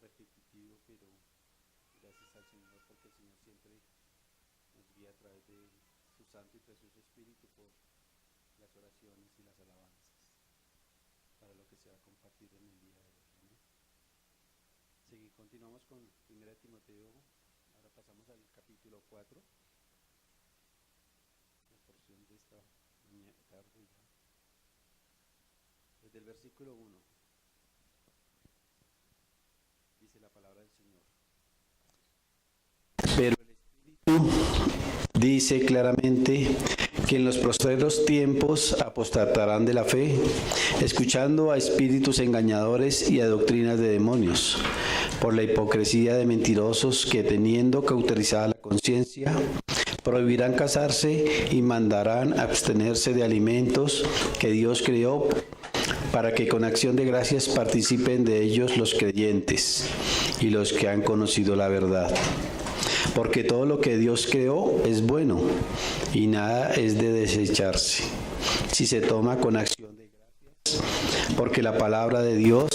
repetitivo, pero gracias al Señor porque el Señor siempre nos guía a través de su santo y precioso Espíritu por las oraciones y las alabanzas para lo que se va a compartir en el día de hoy. ¿Amén? Continuamos con 1 Timoteo, ahora pasamos al capítulo 4, la porción de esta tarde ya, desde el versículo 1, dice la palabra del Señor. Pero el Espíritu dice claramente que en los postreros tiempos apostatarán de la fe, escuchando a espíritus engañadores y a doctrinas de demonios, por la hipocresía de mentirosos que, teniendo cauterizada la conciencia, prohibirán casarse y mandarán abstenerse de alimentos que Dios creó para que con acción de gracias participen de ellos los creyentes y los que han conocido la verdad. Porque todo lo que Dios creó es bueno y nada es de desecharse si se toma con acción de gracias, porque la palabra de Dios,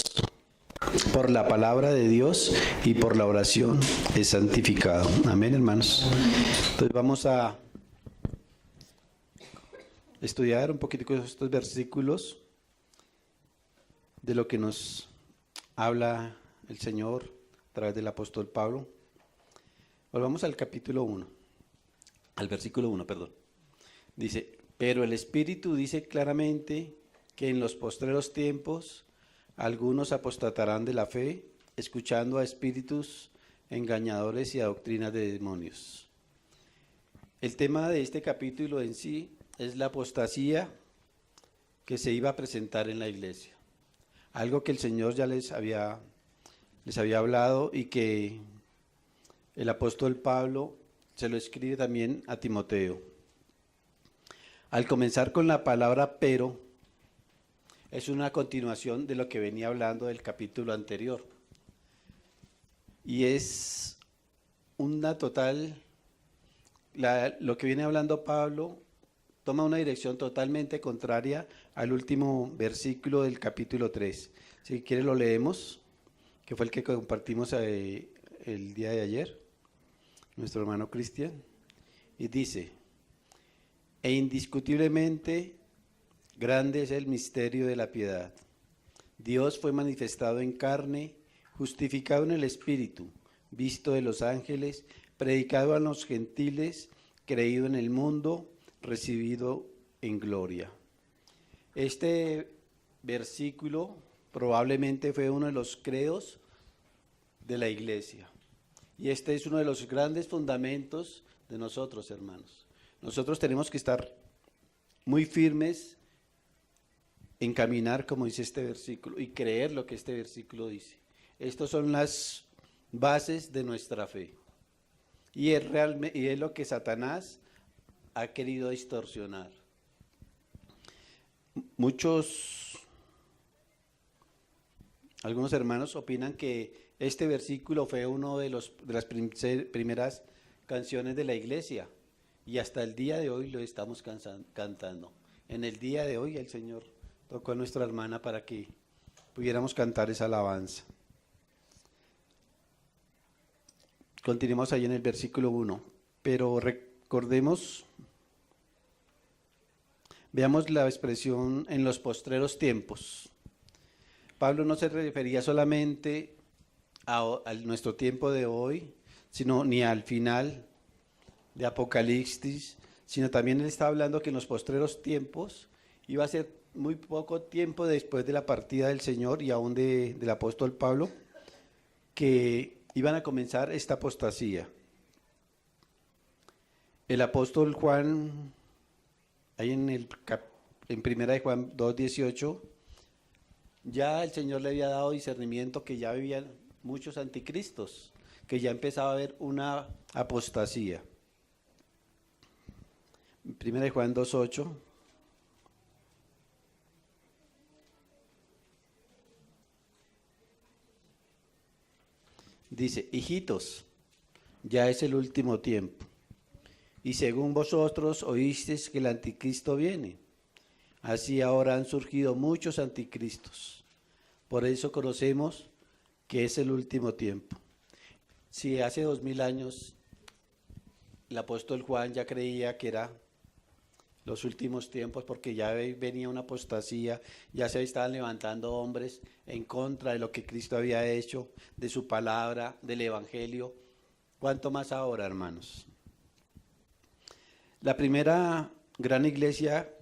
por la palabra de Dios y por la oración es santificado. Amén, hermanos. Entonces vamos a estudiar un poquito estos versículos de lo que nos habla el Señor a través del apóstol Pablo. Volvamos al capítulo 1, al versículo 1, perdón. Dice, pero el Espíritu dice claramente que en los postreros tiempos algunos apostatarán de la fe, escuchando a espíritus engañadores y a doctrinas de demonios. El tema de este capítulo en sí es la apostasía que se iba a presentar en la iglesia. Algo que el Señor ya les había hablado y que el apóstol Pablo se lo escribe también a Timoteo. Al comenzar con la palabra pero, es una continuación de lo que venía hablando del capítulo anterior. Y es una total, lo que viene hablando Pablo toma una dirección totalmente contraria al último versículo del capítulo 3. Si quiere lo leemos, que fue el que compartimos el día de ayer, nuestro hermano Cristian, y dice, e indiscutiblemente grande es el misterio de la piedad. Dios fue manifestado en carne, justificado en el Espíritu, visto de los ángeles, predicado a los gentiles, creído en el mundo, recibido en gloria. Este versículo probablemente fue uno de los credos de la iglesia. Y este es uno de los grandes fundamentos de nosotros, hermanos. Nosotros tenemos que estar muy firmes en caminar como dice este versículo y creer lo que este versículo dice. Estas son las bases de nuestra fe. Y es lo que Satanás ha querido distorsionar. Algunos hermanos opinan que este versículo fue uno de las primeras canciones de la iglesia y hasta el día de hoy lo estamos cantando. En el día de hoy el Señor tocó a nuestra hermana para que pudiéramos cantar esa alabanza. Continuemos ahí en el versículo 1, pero recordemos, veamos la expresión en los postreros tiempos. Pablo no se refería solamente a nuestro tiempo de hoy, sino ni al final de Apocalipsis, sino también él está hablando que en los postreros tiempos iba a ser muy poco tiempo después de la partida del Señor y aún del apóstol Pablo, que iban a comenzar esta apostasía. El apóstol Juan, ahí en primera de Juan 2:18, ya el Señor le había dado discernimiento que ya vivían muchos anticristos, que ya empezaba a haber una apostasía. En primera de Juan 2:8. Dice, hijitos, ya es el último tiempo, y según vosotros oísteis que el anticristo viene, así ahora han surgido muchos anticristos. Por eso conocemos que es el último tiempo. Si hace 2000 años el apóstol Juan ya creía que era los últimos tiempos, porque ya venía una apostasía, ya se estaban levantando hombres en contra de lo que Cristo había hecho, de su palabra, del evangelio. ¿Cuánto más ahora, hermanos? La primera gran iglesia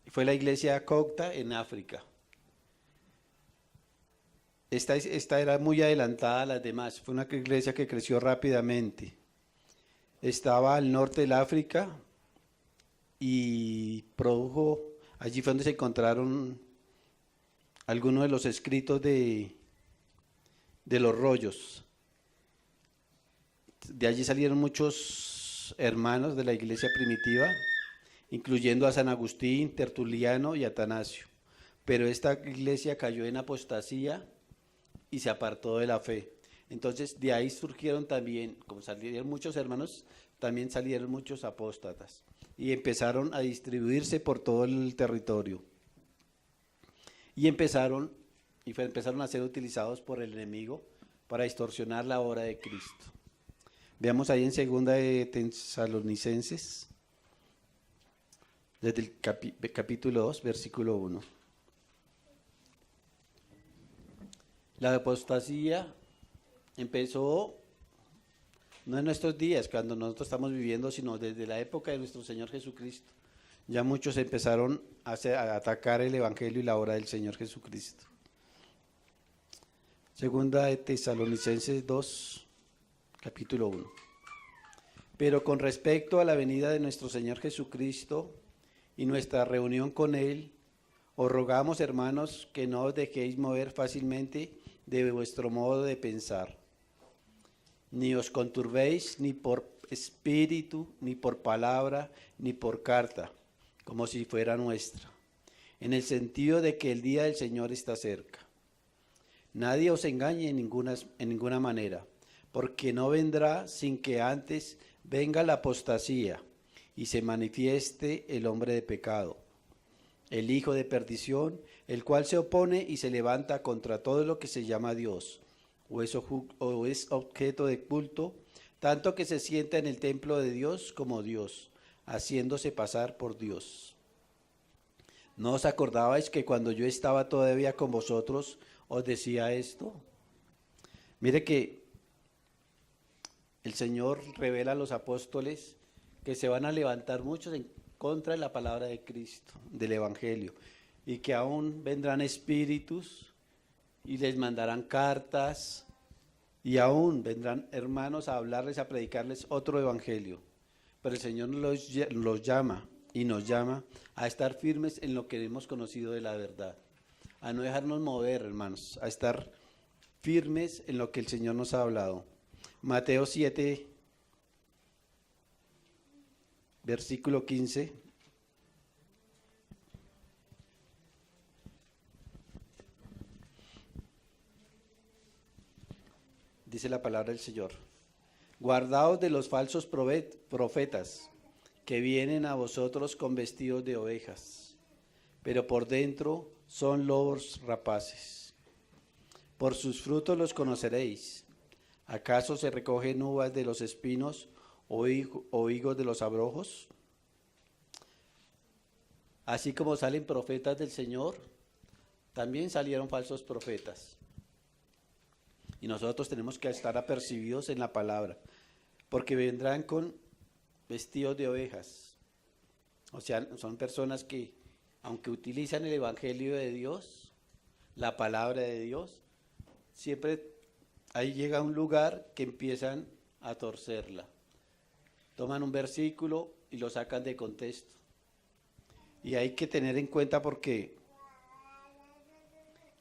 fue la iglesia copta en África. Esta era muy adelantada a las demás, fue una iglesia que creció rápidamente. Estaba al norte del África y produjo, allí fue donde se encontraron algunos de los escritos de los rollos. De allí salieron muchos hermanos de la iglesia primitiva, incluyendo a San Agustín, Tertuliano y Atanasio. Pero esta iglesia cayó en apostasía y se apartó de la fe. Entonces de ahí surgieron también, como salieron muchos hermanos, también salieron muchos apóstatas y empezaron a distribuirse por todo el territorio. Y empezaron a ser utilizados por el enemigo para distorsionar la obra de Cristo. Veamos ahí en segunda de Tesalonicenses, desde el capítulo 2, versículo 1. La apostasía empezó no en nuestros días, cuando nosotros estamos viviendo, sino desde la época de nuestro Señor Jesucristo. Ya muchos empezaron a atacar el evangelio y la obra del Señor Jesucristo. Segunda de Tesalonicenses 2, capítulo 1. Pero con respecto a la venida de nuestro Señor Jesucristo y nuestra reunión con Él, os rogamos, hermanos, que no os dejéis mover fácilmente de vuestro modo de pensar, ni os conturbéis ni por espíritu, ni por palabra, ni por carta, como si fuera nuestra, en el sentido de que el día del Señor está cerca. Nadie os engañe en ninguna manera, porque no vendrá sin que antes venga la apostasía y se manifieste el hombre de pecado, el hijo de perdición, el cual se opone y se levanta contra todo lo que se llama Dios, o es objeto de culto, tanto que se sienta en el templo de Dios como Dios, haciéndose pasar por Dios. ¿No os acordabais que cuando yo estaba todavía con vosotros os decía esto? Mire que el Señor revela a los apóstoles que se van a levantar muchos en contra de la palabra de Cristo, del Evangelio, y que aún vendrán espíritus y les mandarán cartas, y aún vendrán hermanos a hablarles, a predicarles otro evangelio. Pero el Señor los llama y nos llama a estar firmes en lo que hemos conocido de la verdad, a no dejarnos mover, hermanos, a estar firmes en lo que el Señor nos ha hablado. Mateo 7, versículo 15. Dice la palabra del Señor: guardaos de los falsos profetas que vienen a vosotros con vestidos de ovejas, pero por dentro son lobos rapaces. Por sus frutos los conoceréis. ¿Acaso se recogen uvas de los espinos o higos de los abrojos? Así como salen profetas del Señor, también salieron falsos profetas. Y nosotros tenemos que estar apercibidos en la palabra, porque vendrán con vestidos de ovejas. O sea, son personas que, aunque utilizan el evangelio de Dios, la palabra de Dios, siempre ahí llega un lugar que empiezan a torcerla. Toman un versículo y lo sacan de contexto. Y hay que tener en cuenta porque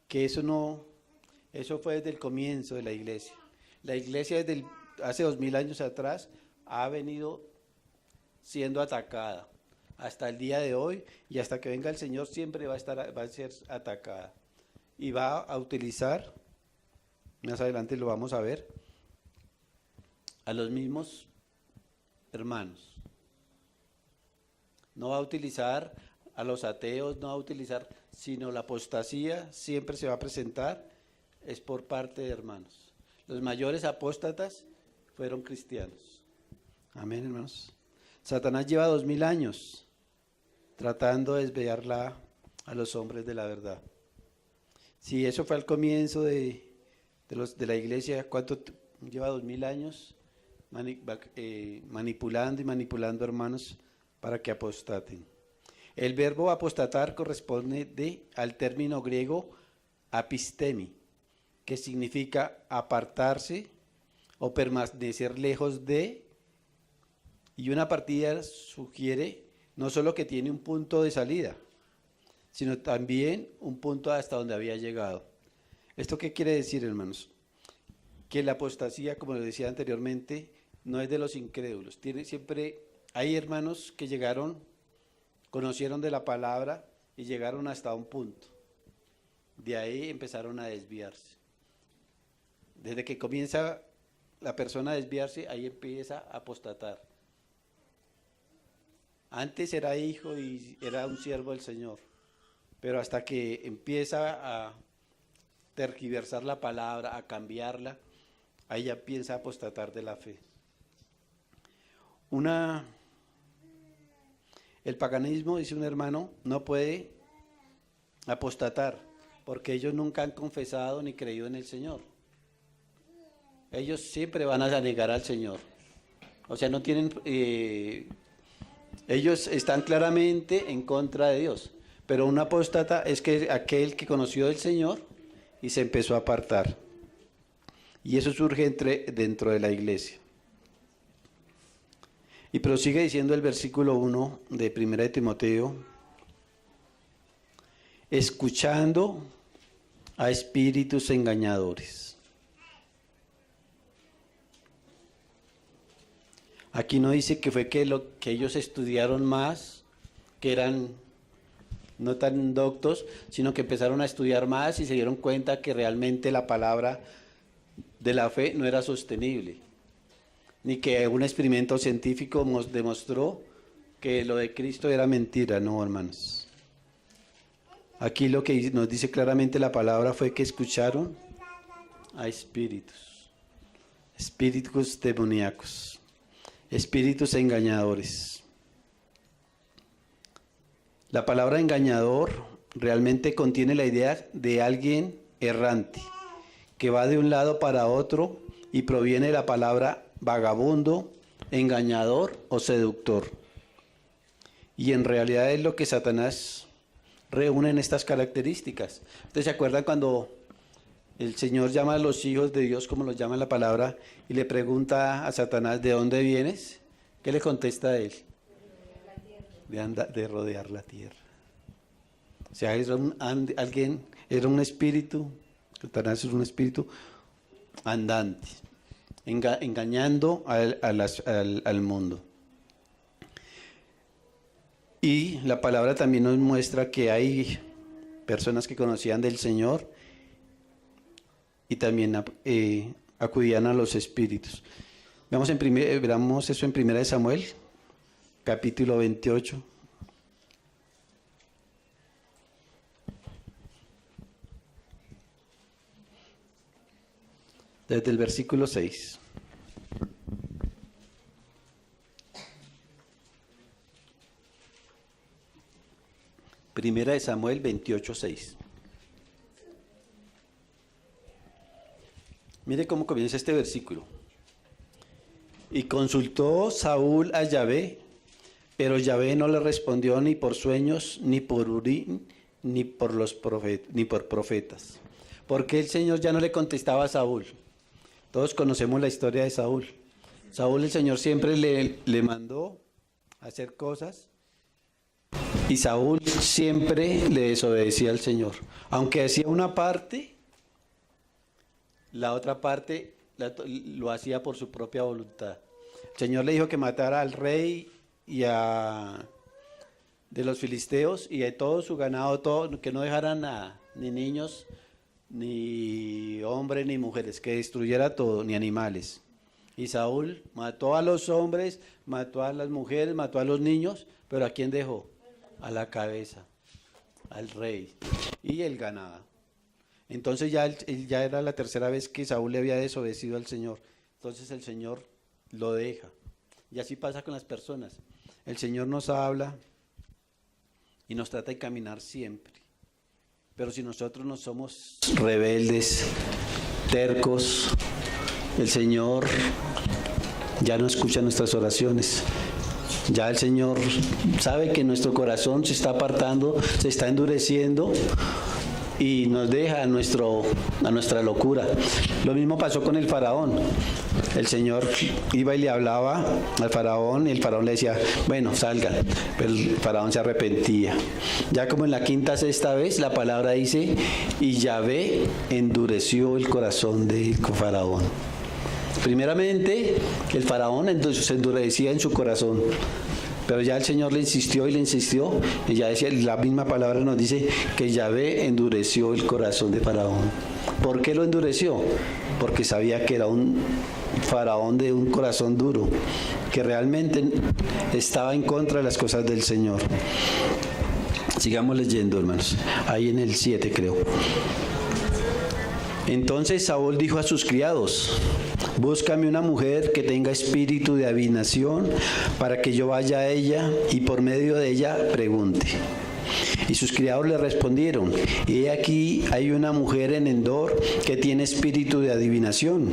que eso fue desde el comienzo de la iglesia. La iglesia desde hace 2000 años atrás ha venido siendo atacada hasta el día de hoy, y hasta que venga el Señor siempre va a ser atacada. Y va a utilizar, más adelante lo vamos a ver, a los mismos hermanos. No va a utilizar a los ateos, no va a utilizar, sino la apostasía siempre se va a presentar es por parte de hermanos. Los mayores apóstatas fueron cristianos. Amén, hermanos. Satanás lleva 2000 años tratando de desviar a los hombres de la verdad. Si eso fue al comienzo de la iglesia, ¿cuánto lleva 2000 años manipulando y manipulando hermanos para que apostaten? El verbo apostatar corresponde al término griego apistemi, que significa apartarse o permanecer lejos de, y una partida sugiere no solo que tiene un punto de salida, sino también un punto hasta donde había llegado. ¿Esto qué quiere decir, hermanos? Que la apostasía, como les decía anteriormente, no es de los incrédulos. Siempre hay hermanos que llegaron, conocieron de la palabra y llegaron hasta un punto. De ahí empezaron a desviarse. Desde que comienza la persona a desviarse, ahí empieza a apostatar. Antes era hijo y era un siervo del Señor, pero hasta que empieza a tergiversar la palabra, a cambiarla, ahí ya piensa a apostatar de la fe. El paganismo, dice un hermano, no puede apostatar, porque ellos nunca han confesado ni creído en el Señor. Ellos siempre van a negar al Señor. O sea, no tienen... ellos están claramente en contra de Dios. Pero un apóstata es aquel que conoció del Señor y se empezó a apartar. Y eso surge dentro de la iglesia. Y prosigue diciendo el versículo 1 de 1 de Timoteo: escuchando a espíritus engañadores. Aquí no dice que fue que ellos estudiaron más, que eran no tan doctos, sino que empezaron a estudiar más y se dieron cuenta que realmente la palabra de la fe no era sostenible, ni que un experimento científico nos demostró que lo de Cristo era mentira. No, hermanos. Aquí lo que nos dice claramente la palabra fue que escucharon a espíritus demoníacos, espíritus engañadores. La palabra engañador realmente contiene la idea de alguien errante, que va de un lado para otro, y proviene de la palabra vagabundo, engañador o seductor. Y en realidad es lo que Satanás reúne en estas características. ¿Ustedes se acuerdan cuando el Señor llama a los hijos de Dios, como los llama en la palabra, y le pregunta a Satanás, ¿de dónde vienes? ¿Qué le contesta a él? De rodear la tierra. O sea, era un espíritu, Satanás es un espíritu andante, engañando al mundo. Y la palabra también nos muestra que hay personas que conocían del Señor y también acudían a los espíritus. Veamos eso en 1 de Samuel, capítulo 28. Desde el versículo 6. Primera de Samuel 28, 6. Mire cómo comienza este versículo. Y consultó Saúl a Yahvé, pero Yahvé no le respondió ni por sueños, ni por Urim, ni por profetas. Porque el Señor ya no le contestaba a Saúl. Todos conocemos la historia de Saúl. Saúl, el Señor siempre le mandó a hacer cosas, y Saúl siempre le desobedecía al Señor. Aunque hacía una parte, la otra parte lo hacía por su propia voluntad. El Señor le dijo que matara al rey de los filisteos y de todo su ganado, todo, que no dejaran nada, ni niños, ni hombres, ni mujeres, que destruyera todo, ni animales. Y Saúl mató a los hombres, mató a las mujeres, mató a los niños, pero ¿a quién dejó? A la cabeza, al rey y el ganado. Entonces ya, ya era la tercera vez que Saúl le había desobedecido al Señor. Entonces el Señor lo deja. Y así pasa con las personas. El Señor nos habla y nos trata de caminar siempre. Pero si nosotros no somos rebeldes, tercos, el Señor ya no escucha nuestras oraciones. Ya el Señor sabe que nuestro corazón se está apartando, se está endureciendo y nos deja a nuestra locura. Lo mismo pasó con el faraón. El Señor iba y le hablaba al faraón y el faraón le decía, bueno, salgan, pero el faraón se arrepentía. Ya como en la quinta, sexta vez, la palabra dice, y Yahvé endureció el corazón del faraón. Primeramente, el faraón entonces se endurecía en su corazón, pero ya el Señor le insistió y ya decía, la misma palabra nos dice que Yahvé endureció el corazón de faraón. ¿Por qué lo endureció? Porque sabía que era un faraón de un corazón duro, que realmente estaba en contra de las cosas del Señor. Sigamos leyendo, hermanos, ahí en el 7 creo. Entonces Saúl dijo a sus criados, búscame una mujer que tenga espíritu de adivinación para que yo vaya a ella y por medio de ella pregunte. Y sus criados le respondieron, he aquí hay una mujer en Endor que tiene espíritu de adivinación.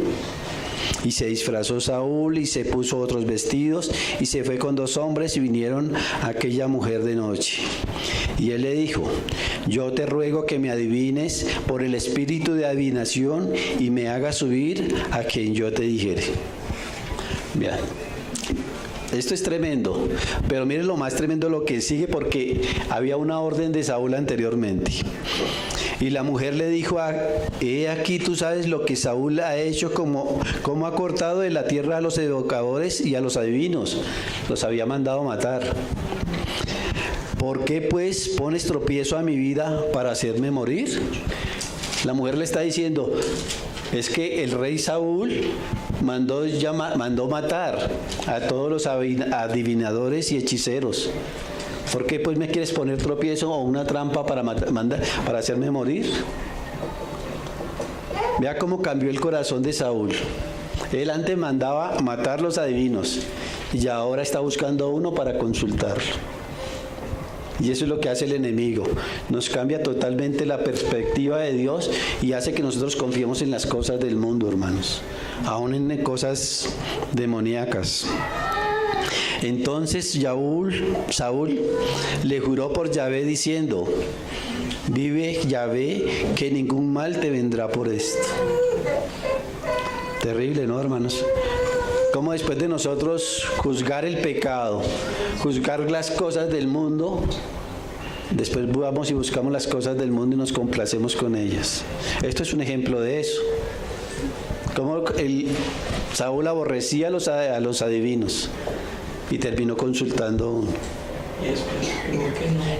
Y se disfrazó Saúl y se puso otros vestidos y se fue con 2 hombres y vinieron a aquella mujer de noche. Y él le dijo, yo te ruego que me adivines por el espíritu de adivinación y me hagas subir a quien yo te dijere. Bien. Esto es tremendo, pero miren lo más tremendo lo que sigue, porque había una orden de Saúl anteriormente. Y la mujer le dijo, he aquí tú sabes lo que Saúl ha hecho, como ha cortado de la tierra a los evocadores y a los adivinos, los había mandado matar. ¿Por qué pues pones tropiezo a mi vida para hacerme morir? La mujer le está diciendo, es que el rey Saúl mandó matar a todos los adivinadores y hechiceros. ¿Por qué pues me quieres poner tropiezo o una trampa para hacerme morir? Vea cómo cambió el corazón de Saúl. Él antes mandaba matar los adivinos y ahora está buscando uno para consultarlo. Y eso es lo que hace el enemigo. Nos cambia totalmente la perspectiva de Dios y hace que nosotros confiemos en las cosas del mundo, hermanos, aún en cosas demoníacas. Entonces Saúl le juró por Yahvé diciendo, vive Yahvé que ningún mal te vendrá por esto. Terrible, ¿no, hermanos? Como después de nosotros juzgar el pecado, juzgar las cosas del mundo, después vamos y buscamos las cosas del mundo y nos complacemos con ellas. Esto es un ejemplo de eso. Como Saúl aborrecía a los adivinos y terminó consultando uno.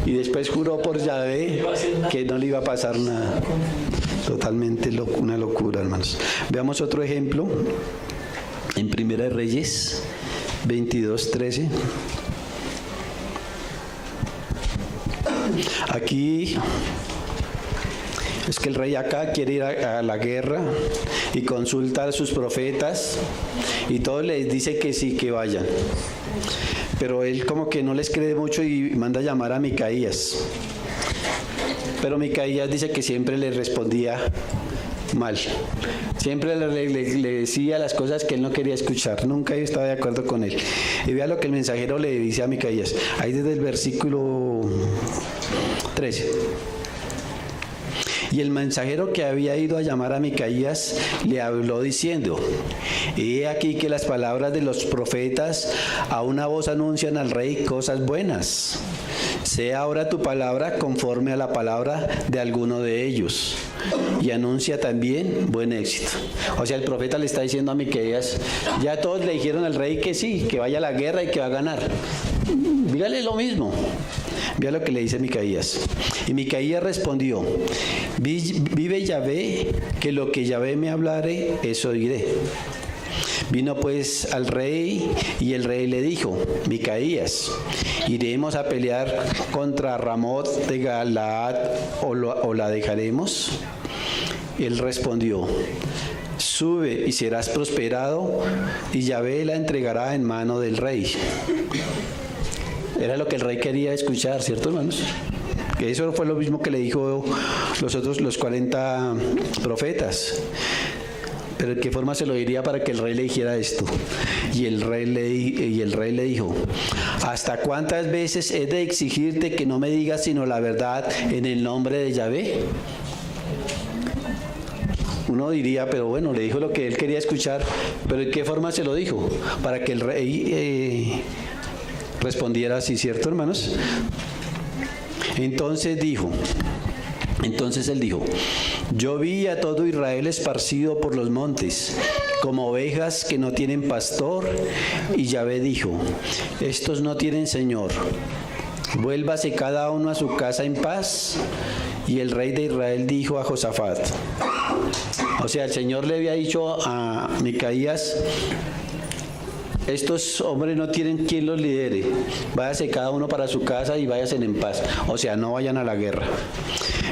Y después juró por Yahvé que no le iba a pasar nada. Totalmente una locura, hermanos. Veamos otro ejemplo. En Primera de Reyes 22:13. Aquí es que el rey acá quiere ir a la guerra y consulta a sus profetas y todos les dice que sí, que vayan. Pero él como que no les cree mucho y manda a llamar a Micaías. Pero Micaías dice que siempre le respondía mal. Siempre le decía las cosas que él no quería escuchar. Nunca yo estaba de acuerdo con él. Y vea lo que el mensajero le dice a Micaías. Ahí desde el versículo 13. Y el mensajero que había ido a llamar a Micaías le habló diciendo, he aquí que las palabras de los profetas a una voz anuncian al rey cosas buenas. Sea ahora tu palabra conforme a la palabra de alguno de ellos, y anuncia también buen éxito. O sea, el profeta le está diciendo a Micaías, ya todos le dijeron al rey que sí, que vaya a la guerra y que va a ganar. Dígale lo mismo. Vea lo que le dice Micaías. Y Micaías respondió, vive Yahvé, que lo que Yahvé me hablare, eso diré. Vino pues al rey y el rey le dijo, Micaías, ¿iremos a pelear contra Ramot de Galaad o la dejaremos? Él respondió: sube y serás prosperado, y Yahvé la entregará en mano del rey. Era lo que el rey quería escuchar, ¿cierto, hermanos? Que eso fue lo mismo que le dijo los 40 profetas. Pero ¿de qué forma se lo diría para que el rey le dijera esto? Y el rey le dijo: ¿hasta cuántas veces he de exigirte que no me digas sino la verdad en el nombre de Yahvé? Uno diría, pero bueno, le dijo lo que él quería escuchar, pero ¿de qué forma se lo dijo? Para que el rey respondiera así, ¿cierto, hermanos? Entonces él dijo: yo vi a todo Israel esparcido por los montes, como ovejas que no tienen pastor, y Yahvé dijo: estos no tienen señor, vuélvase cada uno a su casa en paz. Y el rey de Israel dijo a Josafat, o sea, el Señor le había dicho a Micaías: estos hombres no tienen quien los lidere, váyase cada uno para su casa y váyanse en paz, o sea, no vayan a la guerra.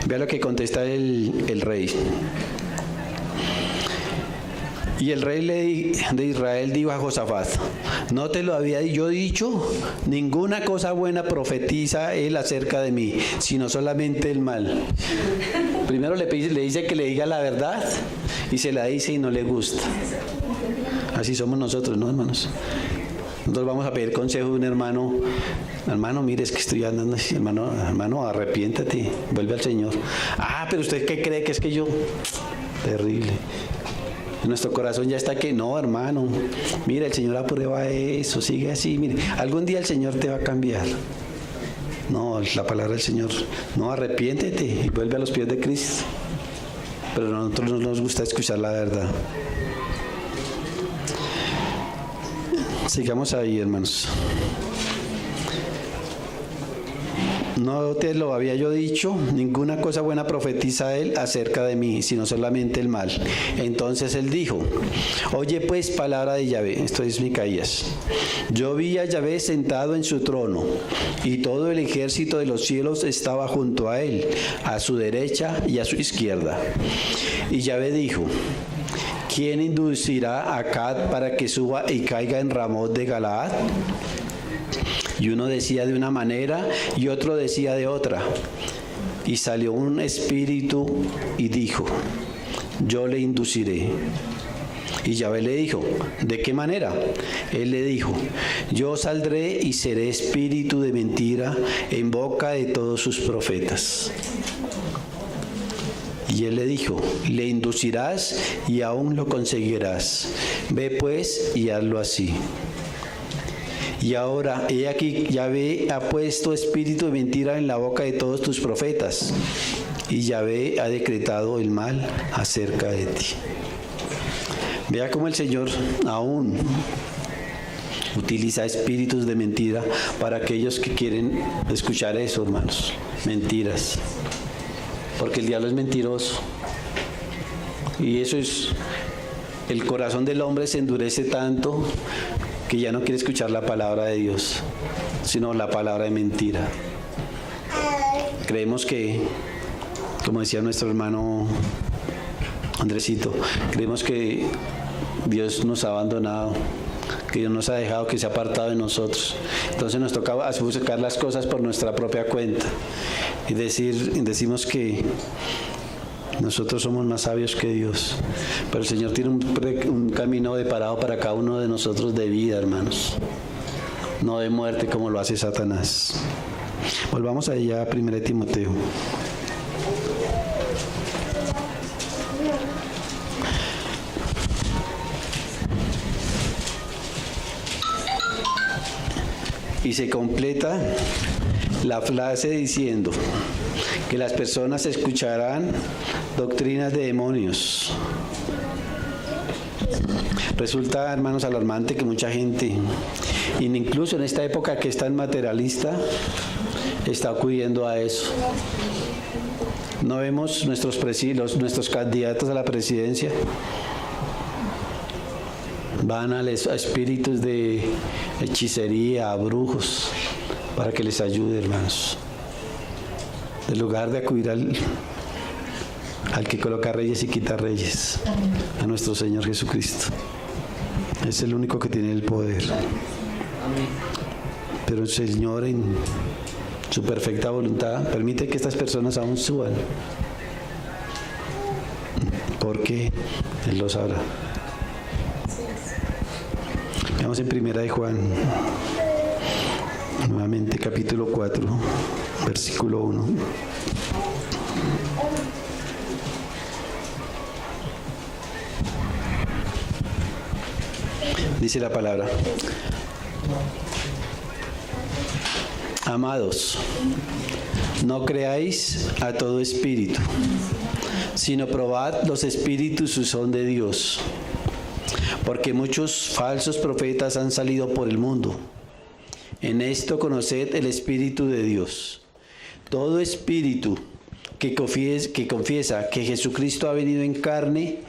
Vea lo que contesta el rey. Y el rey de Israel dijo a Josafat: ¿no te lo había yo dicho? Ninguna cosa buena profetiza él acerca de mí, sino solamente el mal. Primero le dice que le diga la verdad, y se la dice y no le gusta. Así somos nosotros, ¿no, hermanos? Nosotros vamos a pedir consejo de un hermano: hermano, mire, es que estoy andando así. Hermano, arrepiéntate, vuelve al Señor. Ah, pero ¿usted qué cree que es que yo? Terrible. En nuestro corazón ya está que no, hermano, mira, el Señor aprueba eso, sigue así, mire, algún día el Señor te va a cambiar. No, la palabra del Señor: no, arrepiéntete y vuelve a los pies de Cristo. Pero a nosotros no nos gusta escuchar la verdad. Sigamos ahí, hermanos. No te lo había yo dicho, ninguna cosa buena profetiza él acerca de mí, sino solamente el mal. Entonces él dijo: oye pues palabra de Yahvé. Esto es Micaías. Yo vi a Yahvé sentado en su trono, y todo el ejército de los cielos estaba junto a él, a su derecha y a su izquierda. Y Yahvé dijo: ¿quién inducirá a Acad para que suba y caiga en Ramot de Galaad? Y uno decía de una manera y otro decía de otra. Y salió un espíritu y dijo: yo le induciré. Y Yahvé le dijo: ¿de qué manera? Él le dijo: yo saldré y seré espíritu de mentira en boca de todos sus profetas. Y él le dijo: le inducirás y aún lo conseguirás. Ve pues y hazlo así. Y ahora, he aquí, Yahvé ha puesto espíritu de mentira en la boca de todos tus profetas, y Yahvé ha decretado el mal acerca de ti. Vea cómo el Señor aún utiliza espíritus de mentira para aquellos que quieren escuchar eso, hermanos. Mentiras. Porque el diablo es mentiroso. Y eso es, el corazón del hombre se endurece tanto que ya no quiere escuchar la palabra de Dios, sino la palabra de mentira. Creemos que, como decía nuestro hermano Andresito, creemos que Dios nos ha abandonado, que Dios nos ha dejado, que se ha apartado de nosotros. Entonces nos toca buscar las cosas por nuestra propia cuenta y decimos que nosotros somos más sabios que Dios. Pero el Señor tiene un camino deparado para cada uno de nosotros de vida, hermanos, no de muerte como lo hace Satanás. Volvamos allá a 1 Timoteo. Y se completa la frase diciendo que las personas escucharán doctrinas de demonios. Resulta, hermanos, alarmante que mucha gente, incluso en esta época que es tan materialista, está acudiendo a eso. No vemos nuestros candidatos a la presidencia van a espíritus de hechicería, a brujos, para que les ayude, hermanos. En lugar de acudir al que coloca reyes y quita reyes, a nuestro Señor Jesucristo. Es el único que tiene el poder. Pero el Señor, en su perfecta voluntad, permite que estas personas aún suban, porque Él lo sabrá. Vamos en Primera de Juan, nuevamente capítulo 4, versículo 1. Dice la palabra: amados, no creáis a todo espíritu, sino probad los espíritus si son de Dios, porque muchos falsos profetas han salido por el mundo. En esto conoced el Espíritu de Dios. Todo espíritu que confiesa que Jesucristo ha venido en carne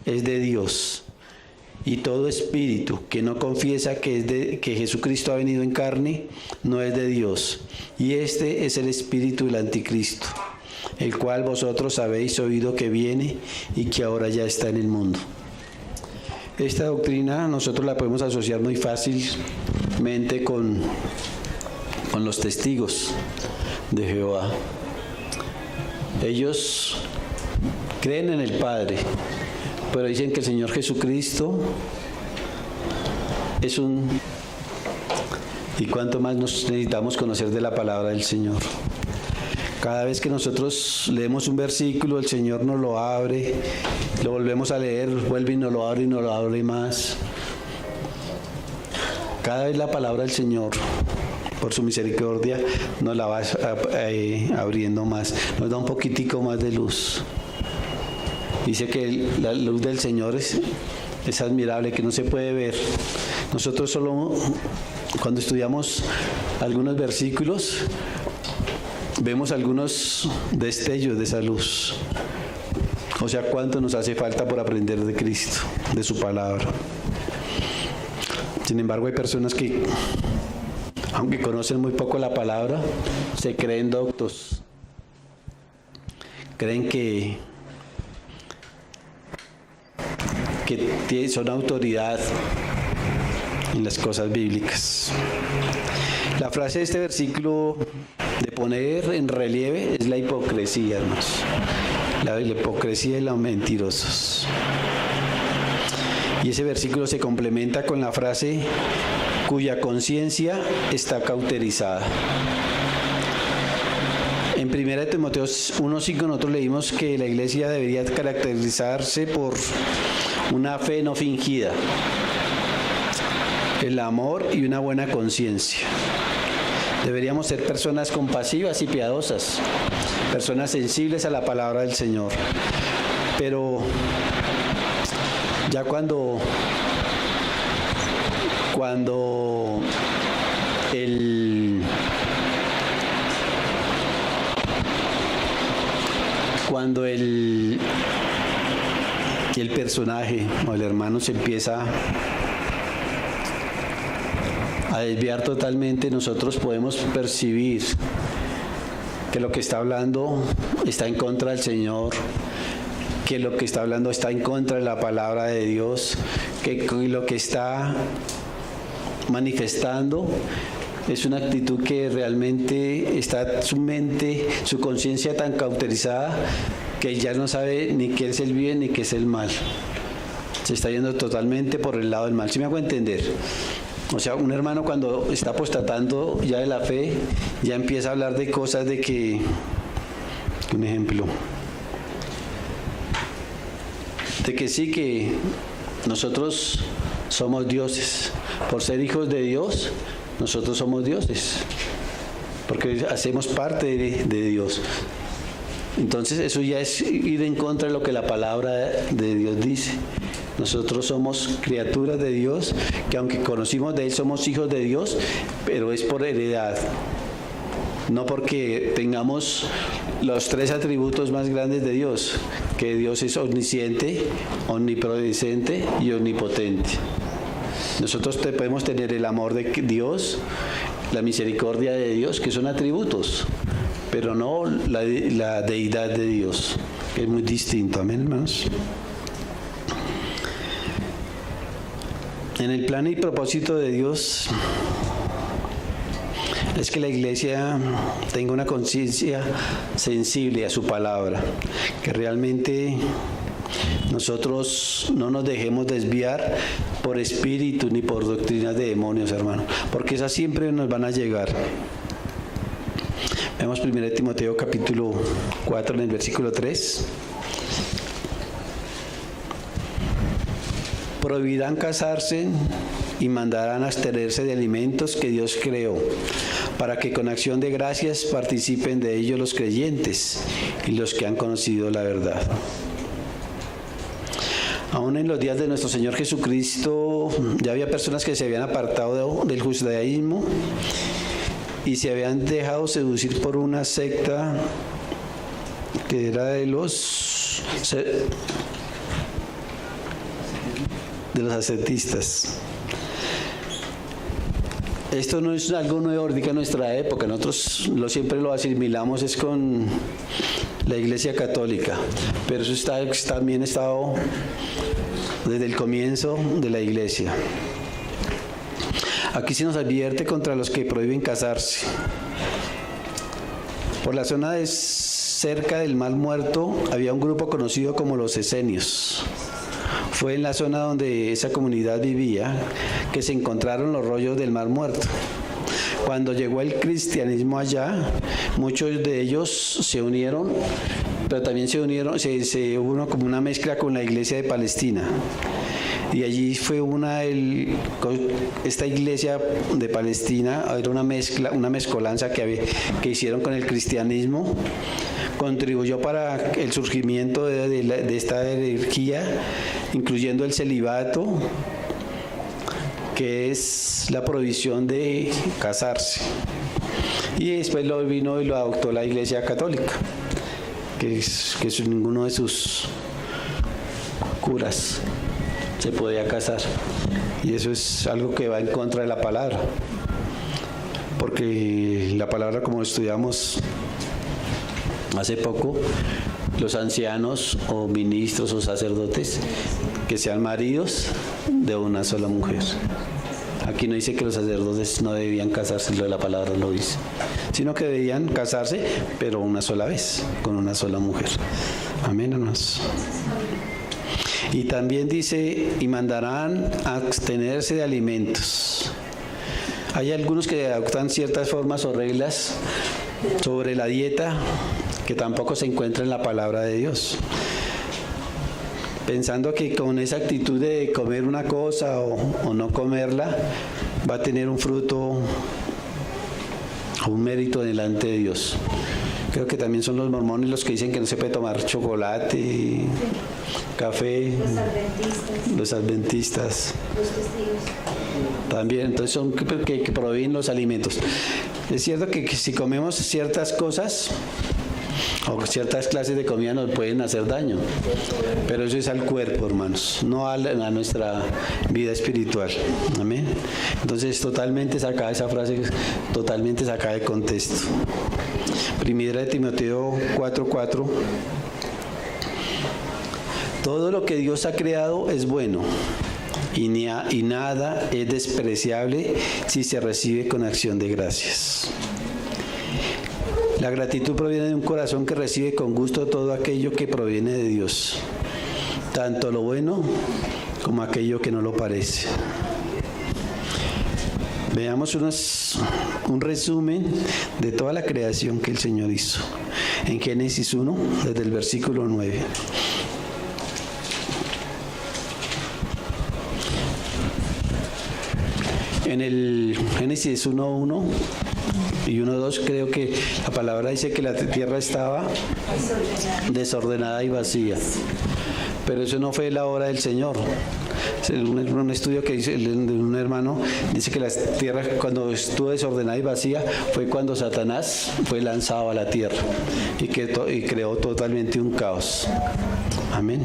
es de Dios. Y todo espíritu que no confiesa que Jesucristo ha venido en carne no es de Dios. Y este es el espíritu del anticristo, el cual vosotros habéis oído que viene y que ahora ya está en el mundo. Esta doctrina nosotros la podemos asociar muy fácilmente con los testigos de Jehová. Ellos creen en el Padre, pero dicen que el Señor Jesucristo es un... ¿Y cuánto más nos necesitamos conocer de la palabra del Señor? Cada vez que nosotros leemos un versículo, el Señor nos lo abre, lo volvemos a leer, vuelve y nos lo abre más. Cada vez la palabra del Señor, por su misericordia, nos la va abriendo más, nos da un poquitico más de luz. Dice que la luz del Señor es admirable, que no se puede ver. Nosotros solo cuando estudiamos algunos versículos, vemos algunos destellos de esa luz. O sea, cuánto nos hace falta por aprender de Cristo, de su palabra. Sin embargo, hay personas que, aunque conocen muy poco la palabra, se creen doctos. Creen que son autoridad en las cosas bíblicas. La frase de este versículo de poner en relieve es la hipocresía, hermanos. La hipocresía y los mentirosos. Y ese versículo se complementa con la frase cuya conciencia está cauterizada. En 1 Timoteo 1:5 nosotros leímos que la iglesia debería caracterizarse por una fe no fingida, el amor y una buena conciencia. Deberíamos ser personas compasivas y piadosas, personas sensibles a la palabra del Señor. Pero ya cuando el personaje o el hermano se empieza a desviar totalmente, nosotros podemos percibir que lo que está hablando está en contra del Señor, que lo que está hablando está en contra de la palabra de Dios, que lo que está manifestando es una actitud que realmente está su mente, su conciencia tan cauterizada que ya no sabe ni qué es el bien ni qué es el mal. Se está yendo totalmente por el lado del mal. ¿Sí me hago entender? O sea, un hermano cuando está apostatando ya de la fe, ya empieza a hablar de cosas de que... Un ejemplo. De que sí, que nosotros somos dioses. Por ser hijos de Dios, nosotros somos dioses. Porque hacemos parte de Dios. Entonces eso ya es ir en contra de lo que la palabra de Dios dice. Nosotros somos criaturas de Dios, que aunque conocimos de Él, somos hijos de Dios, pero es por heredad. No porque tengamos los tres atributos más grandes de Dios, que Dios es omnisciente, omnipresente y omnipotente. Nosotros podemos tener el amor de Dios, la misericordia de Dios, que son atributos, pero no la deidad de Dios. que es muy distinto. Amén, hermanos. En el plan y propósito de Dios es que la iglesia tenga una conciencia sensible a su palabra, que realmente nosotros no nos dejemos desviar por espíritus ni por doctrinas de demonios, hermano, porque esas siempre nos van a llegar. Vemos 1 Timoteo capítulo 4 en el versículo 3. Prohibirán casarse y mandarán abstenerse de alimentos que Dios creó, para que con acción de gracias participen de ellos los creyentes y los que han conocido la verdad. Aún en los días de nuestro Señor Jesucristo ya había personas que se habían apartado del judaísmo y se habían dejado seducir por una secta que era de los ascetistas. Esto no es algo nuevo en nuestra época, nosotros siempre lo asimilamos es con la Iglesia Católica, pero eso también ha estado desde el comienzo de la Iglesia. Aquí se nos advierte contra los que prohíben casarse. Por la zona cerca del Mar Muerto había un grupo conocido como los esenios. Fue en la zona donde esa comunidad vivía que se encontraron los rollos del Mar Muerto. Cuando llegó el cristianismo allá, muchos de ellos se unieron, pero también se hubo como una mezcla con la iglesia de Palestina. Y allí fue esta iglesia de Palestina, era una mezcolanza que hicieron con el cristianismo. Contribuyó para el surgimiento de esta herejía, incluyendo el celibato, que es la prohibición de casarse. Y después vino y lo adoptó la Iglesia Católica, que ninguno de sus curas se podía casar. Y eso es algo que va en contra de la palabra, porque la palabra, como estudiamos hace poco, los ancianos o ministros o sacerdotes que sean maridos de una sola mujer. Aquí no dice que los sacerdotes no debían casarse, la palabra lo dice, sino que debían casarse, pero una sola vez, con una sola mujer. Amén, hermanos. Y también dice, y mandarán a abstenerse de alimentos. Hay algunos que adoptan ciertas formas o reglas sobre la dieta que tampoco se encuentra en la palabra de Dios, pensando que con esa actitud de comer una cosa o no comerla va a tener un fruto o un mérito delante de Dios. Creo que también son los mormones los que dicen que no se puede tomar chocolate, café, los adventistas, los testigos. También, entonces son que proveen los alimentos. Es cierto que si comemos ciertas cosas o ciertas clases de comida nos pueden hacer daño, pero eso es al cuerpo, hermanos, no a nuestra vida espiritual. Amén. Entonces totalmente sacada esa frase, totalmente sacada de contexto. Primera de Timoteo 4:4. Todo lo que Dios ha creado es bueno y nada es despreciable si se recibe con acción de gracias. La gratitud proviene de un corazón que recibe con gusto todo aquello que proviene de Dios, tanto lo bueno como aquello que no lo parece. Veamos un resumen de toda la creación que el Señor hizo. En Génesis 1, desde el versículo 9. En el Génesis 1:1 y 1:2 creo que la palabra dice que la tierra estaba desordenada y vacía. Pero eso no fue la obra del Señor. Un estudio que hizo un hermano dice que la tierra, cuando estuvo desordenada y vacía, fue cuando Satanás fue lanzado a la tierra y creó totalmente un caos. Amén.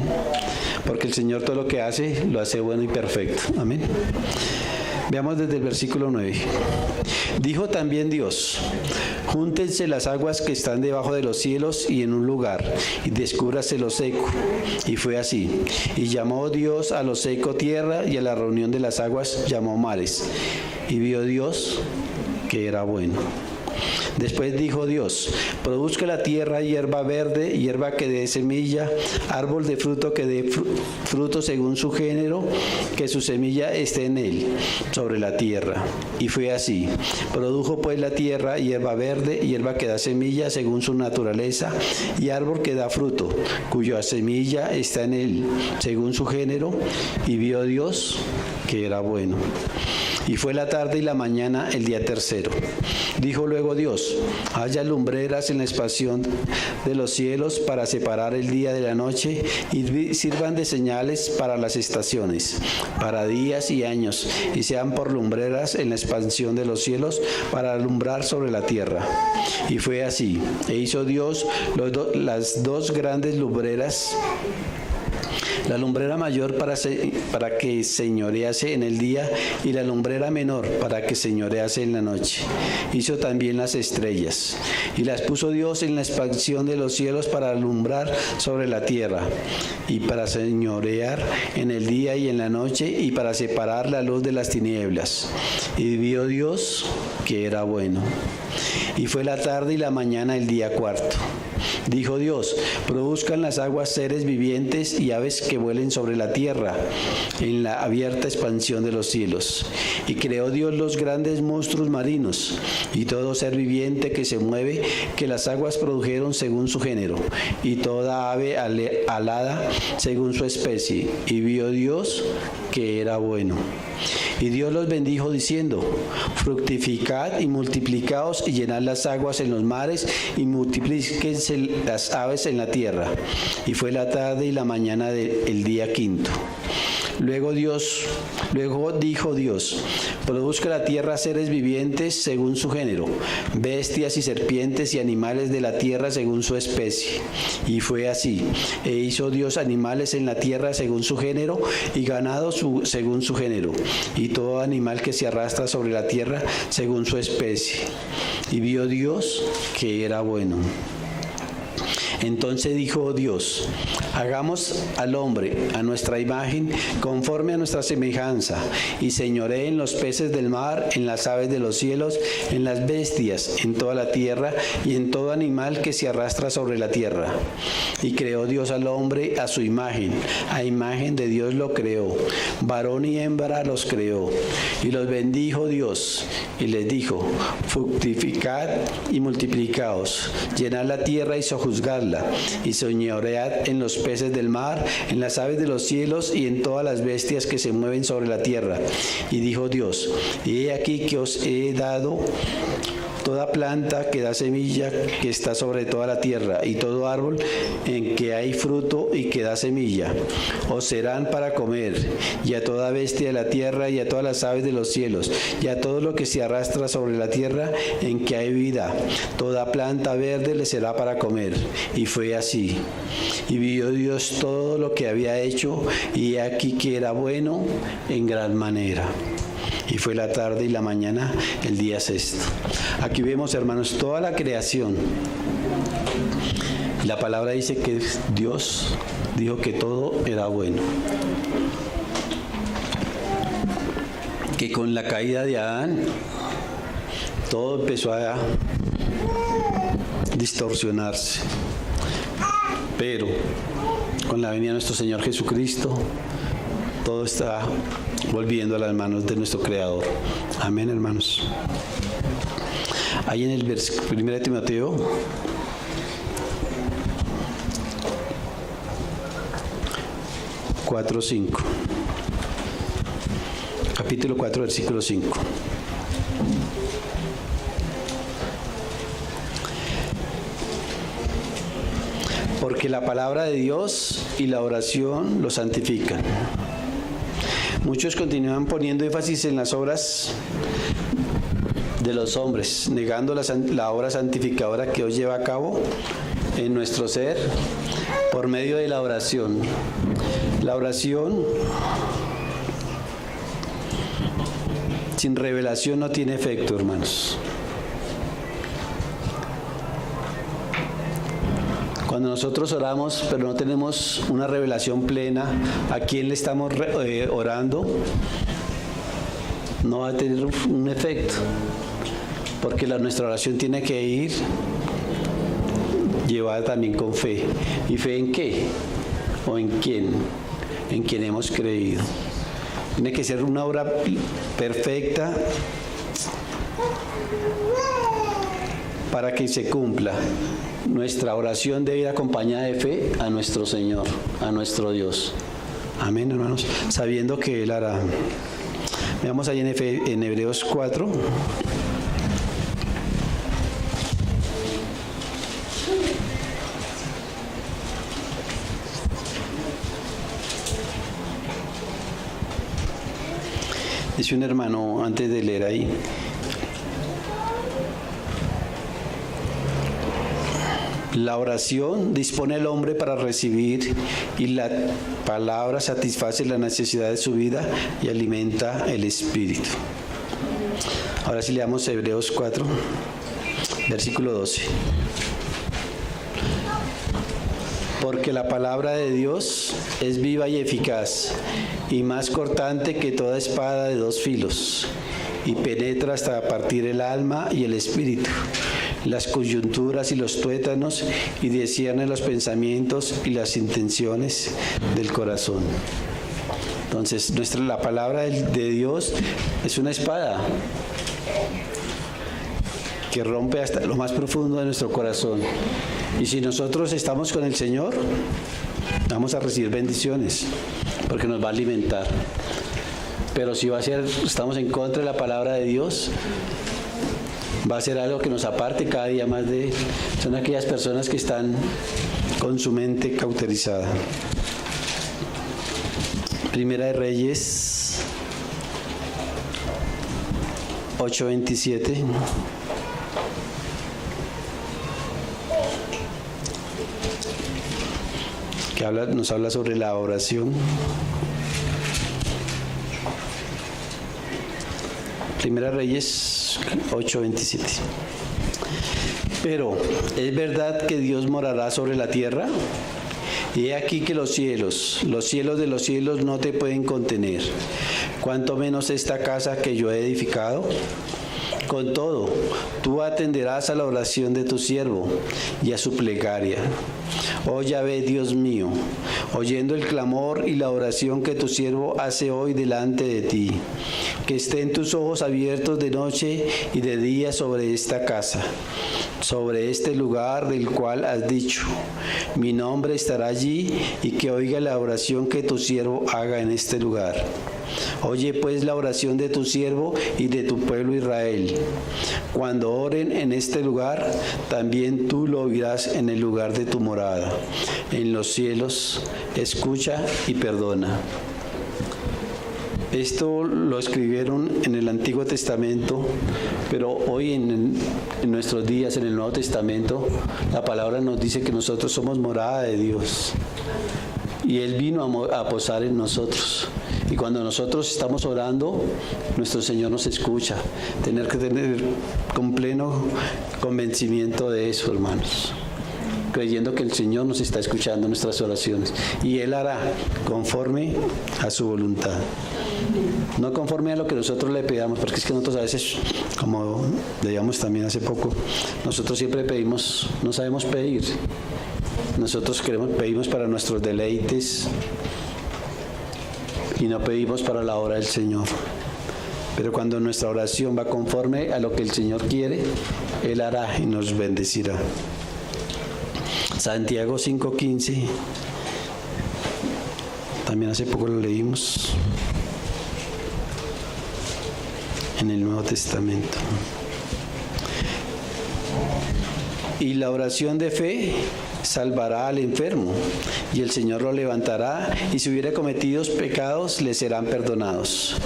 Porque el Señor todo lo que hace, lo hace bueno y perfecto. Amén. Veamos desde el versículo 9. Dijo también Dios: Júntense las aguas que están debajo de los cielos y en un lugar, y descúbrase lo seco. Y fue así. Y llamó Dios a lo seco tierra, y a la reunión de las aguas llamó mares. Y vio Dios que era bueno. Después dijo Dios: produzca la tierra hierba verde, hierba que dé semilla, árbol de fruto que dé fruto según su género, que su semilla esté en él, sobre la tierra. Y fue así. Produjo pues la tierra hierba verde, hierba que da semilla según su naturaleza, y árbol que da fruto, cuya semilla está en él, según su género. Y vio Dios que era bueno. Y fue la tarde y la mañana el día tercero. Dijo luego Dios: haya lumbreras en la expansión de los cielos para separar el día de la noche, y sirvan de señales para las estaciones, para días y años, y sean por lumbreras en la expansión de los cielos para alumbrar sobre la tierra. Y fue así. E hizo Dios las dos grandes lumbreras, la lumbrera mayor para que señorease en el día, y la lumbrera menor para que señorease en la noche. Hizo también las estrellas, y las puso Dios en la expansión de los cielos para alumbrar sobre la tierra, y para señorear en el día y en la noche, y para separar la luz de las tinieblas. Y vio Dios que era bueno. Y fue la tarde y la mañana el día cuarto. Dijo Dios: produzcan las aguas seres vivientes y aves que vuelen sobre la tierra, en la abierta expansión de los cielos. Y creó Dios los grandes monstruos marinos, y todo ser viviente que se mueve, que las aguas produjeron según su género, y toda ave alada según su especie. Y vio Dios que era bueno. Y Dios los bendijo diciendo: fructificad y multiplicaos, y llenad las aguas en los mares, y multiplíquense las aves en la tierra. Y fue la tarde y la mañana del día quinto. Luego dijo Dios: produzca la tierra seres vivientes según su género, bestias y serpientes y animales de la tierra según su especie. Y fue así. E hizo Dios animales en la tierra según su género, y ganado según su género, y todo animal que se arrastra sobre la tierra según su especie. Y vio Dios que era bueno. Entonces dijo Dios: hagamos al hombre a nuestra imagen, conforme a nuestra semejanza, y señoree en los peces del mar, en las aves de los cielos, en las bestias, en toda la tierra, y en todo animal que se arrastra sobre la tierra. Y creó Dios al hombre a su imagen, a imagen de Dios lo creó, varón y hembra los creó. Y los bendijo Dios, y les dijo: fructificad y multiplicaos, llenad la tierra y sojuzgadla, y señoread en los peces del mar, en las aves de los cielos, y en todas las bestias que se mueven sobre la tierra. Y dijo Dios: he aquí que os he dado toda planta que da semilla que está sobre toda la tierra, y todo árbol en que hay fruto y que da semilla, os serán para comer, y a toda bestia de la tierra, y a todas las aves de los cielos, y a todo lo que se arrastra sobre la tierra en que hay vida, toda planta verde le será para comer. Y fue así. Y vio Dios todo lo que había hecho, y aquí que era bueno en gran manera. Y fue la tarde y la mañana el día sexto. Aquí vemos, hermanos, toda la creación. La palabra dice que Dios dijo que todo era bueno. Que con la caída de Adán, todo empezó a distorsionarse. Pero con la venida de nuestro Señor Jesucristo, todo está volviendo a las manos de nuestro Creador. Amén, hermanos. Ahí en el 1 Timoteo, capítulo 4, versículo 5. Porque la palabra de Dios y la oración lo santifican. Muchos continúan poniendo énfasis en las obras de los hombres, negando la obra santificadora que Dios lleva a cabo en nuestro ser por medio de la oración. La oración sin revelación no tiene efecto, hermanos. Cuando nosotros oramos, pero no tenemos una revelación plena a quién le estamos orando, no va a tener un efecto, porque nuestra oración tiene que ir llevada también con fe. ¿Y fe en qué? ¿O en quién? En quien hemos creído. Tiene que ser una obra perfecta para que se cumpla. Nuestra oración debe ir acompañada de fe a nuestro Señor, a nuestro Dios. Amén, hermanos. Sabiendo que Él hará. Veamos ahí en Hebreos 4. Dice un hermano antes de leer ahí. La oración dispone al hombre para recibir y la palabra satisface la necesidad de su vida y alimenta el espíritu. Ahora sí leamos Hebreos 4, versículo 12. Porque la palabra de Dios es viva y eficaz y más cortante que toda espada de dos filos y penetra hasta partir el alma y el espíritu, las coyunturas y los tuétanos, y discierne los pensamientos y las intenciones del corazón. Entonces, la palabra de Dios es una espada que rompe hasta lo más profundo de nuestro corazón. Y si nosotros estamos con el Señor, vamos a recibir bendiciones, porque nos va a alimentar. Pero si estamos en contra de la palabra de Dios, va a ser algo que nos aparte cada día más de Él. Son aquellas personas que están con su mente cauterizada. Primera de Reyes 8:27. Que nos habla sobre la oración. Primera Reyes 8:27. Pero, ¿es verdad que Dios morará sobre la tierra? Y he aquí que los cielos de los cielos no te pueden contener, cuanto menos esta casa que yo he edificado. Con todo, tú atenderás a la oración de tu siervo y a su plegaria. Oh Yahvé, Dios mío, oyendo el clamor y la oración que tu siervo hace hoy delante de ti, que estén tus ojos abiertos de noche y de día sobre esta casa, sobre este lugar del cual has dicho, mi nombre estará allí, y que oiga la oración que tu siervo haga en este lugar. Oye pues la oración de tu siervo y de tu pueblo Israel. Cuando oren en este lugar, también tú lo oirás en el lugar de tu morada. En los cielos, escucha y perdona. Esto lo escribieron en el Antiguo Testamento, pero hoy en nuestros días, en el Nuevo Testamento, la palabra nos dice que nosotros somos morada de Dios. Y Él vino a posar en nosotros. Y cuando nosotros estamos orando, nuestro Señor nos escucha. Tener que tener con pleno convencimiento de eso, hermanos. Creyendo que el Señor nos está escuchando nuestras oraciones. Y Él hará conforme a su voluntad. No conforme a lo que nosotros le pedamos, porque es que nosotros a veces, como leíamos también hace poco, nosotros siempre pedimos, no sabemos pedir. Nosotros pedimos para nuestros deleites y no pedimos para la obra del Señor. Pero cuando nuestra oración va conforme a lo que el Señor quiere, Él hará y nos bendecirá. Santiago 5:15, también hace poco lo leímos en el Nuevo Testamento. Y la oración de fe salvará al enfermo, y el Señor lo levantará, y si hubiera cometido pecados, le serán perdonados.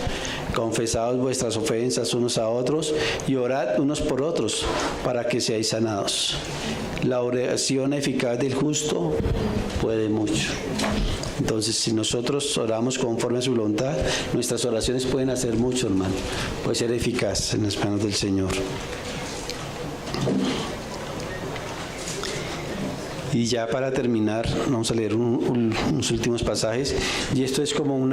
Confesaos vuestras ofensas unos a otros, y orad unos por otros, para que seáis sanados. La oración eficaz del justo puede mucho. Entonces, si nosotros oramos conforme a su voluntad, nuestras oraciones pueden hacer mucho, hermano. Puede ser eficaz en las manos del Señor. Y ya para terminar, vamos a leer unos últimos pasajes. Y esto es como un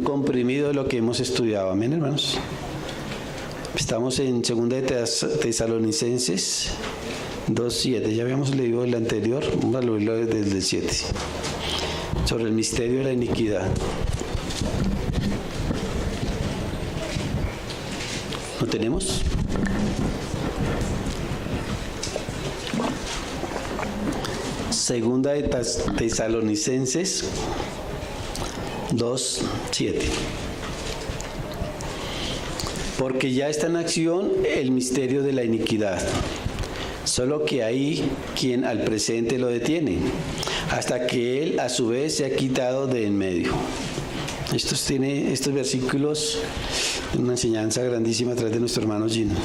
comprimido de lo que hemos estudiado. Amén, hermanos. Estamos en 2 de Tesalonicenses 2:7. Ya habíamos leído el anterior. Vamos a leerlo desde el 7. Sobre el misterio de la iniquidad. ¿Lo tenemos? Segunda de Tesalonicenses 2:7. Porque ya está en acción el misterio de la iniquidad, solo que hay quien al presente lo detiene, hasta que él a su vez se ha quitado de en medio. Estos versículos, una enseñanza grandísima a través de nuestro hermano Gino.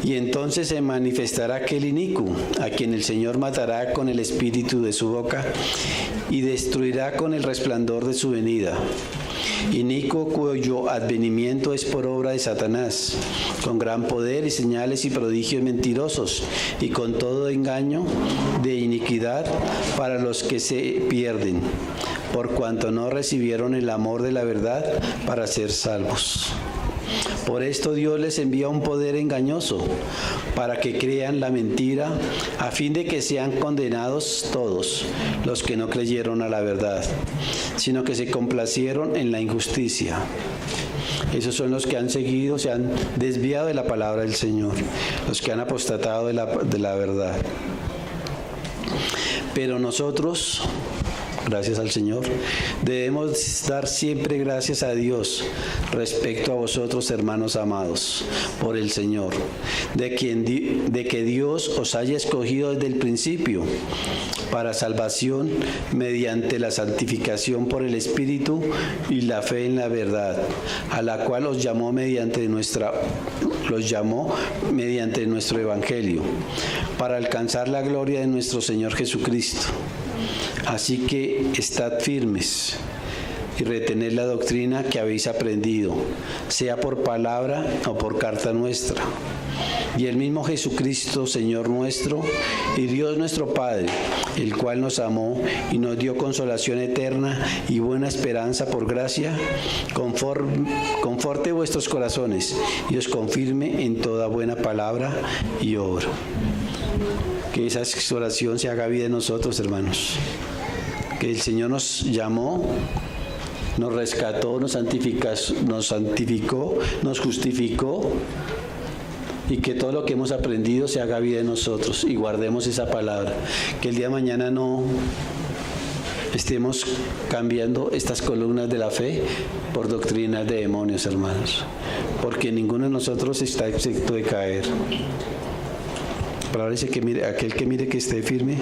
Y entonces se manifestará aquel inicuo, a quien el Señor matará con el espíritu de su boca y destruirá con el resplandor de su venida. Inicuo cuyo advenimiento es por obra de Satanás, con gran poder y señales y prodigios mentirosos, y con todo engaño de iniquidad para los que se pierden, por cuanto no recibieron el amor de la verdad para ser salvos. Por esto Dios les envía un poder engañoso, para que crean la mentira, a fin de que sean condenados todos los que no creyeron a la verdad, sino que se complacieron en la injusticia. Esos son los que han seguido, se han desviado de la palabra del Señor, los que han apostatado de la verdad. Pero nosotros, gracias al Señor, debemos dar siempre gracias a Dios respecto a vosotros, hermanos amados, por el Señor, de que Dios os haya escogido desde el principio para salvación mediante la santificación por el Espíritu y la fe en la verdad, a la cual os llamó mediante nuestro Evangelio, para alcanzar la gloria de nuestro Señor Jesucristo. Así que estad firmes y retened la doctrina que habéis aprendido, sea por palabra o por carta nuestra. Y el mismo Jesucristo, Señor nuestro, y Dios nuestro Padre, el cual nos amó y nos dio consolación eterna y buena esperanza por gracia, conforte vuestros corazones y os confirme en toda buena palabra y obra. Que esa oración se haga vida en nosotros, hermanos. Que el Señor nos llamó, nos rescató, nos santificó, nos justificó, y que todo lo que hemos aprendido se haga vida en nosotros y guardemos esa palabra. Que el día de mañana no estemos cambiando estas columnas de la fe por doctrinas de demonios, hermanos, porque ninguno de nosotros está exento de caer. La palabra dice que aquel que mire que esté firme,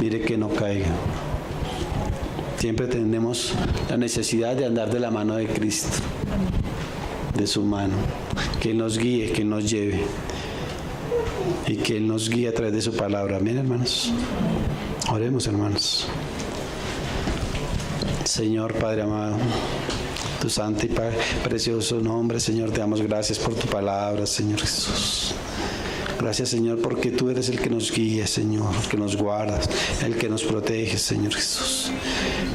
mire que no caiga. Siempre tenemos la necesidad de andar de la mano de Cristo, de su mano, que Él nos guíe, que Él nos lleve y que Él nos guíe a través de su palabra. Amén, hermanos. Oremos, hermanos. Señor Padre amado, tu santo y precioso nombre, Señor, te damos gracias por tu palabra, Señor Jesús. Gracias, Señor, porque tú eres el que nos guía, Señor, el que nos guardas, el que nos protege, Señor Jesús.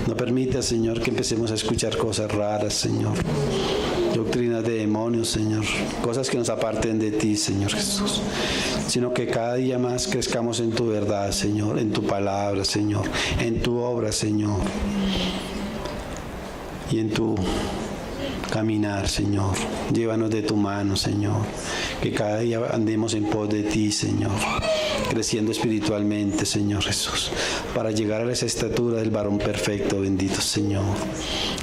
No permitas, Señor, que empecemos a escuchar cosas raras, Señor, doctrinas de demonios, Señor, cosas que nos aparten de ti, Señor Jesús, sino que cada día más crezcamos en tu verdad, Señor, en tu palabra, Señor, en tu obra, Señor, y en tu caminar, Señor. Llévanos de tu mano, Señor, que cada día andemos en pos de ti, Señor, creciendo espiritualmente, Señor Jesús, para llegar a esa estatura del varón perfecto, bendito Señor,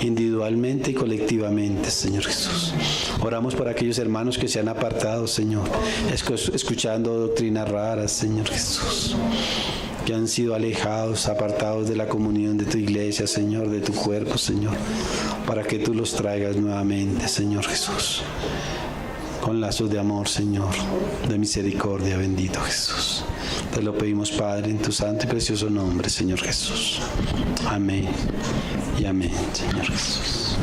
individualmente y colectivamente, Señor Jesús. Oramos por aquellos hermanos que se han apartado, Señor, escuchando doctrinas raras, Señor Jesús, que han sido alejados, apartados de la comunión de tu iglesia, Señor, de tu cuerpo, Señor, para que tú los traigas nuevamente, Señor Jesús, con lazos de amor, Señor, de misericordia, bendito Jesús. Te lo pedimos, Padre, en tu santo y precioso nombre, Señor Jesús. Amén y amén, Señor Jesús.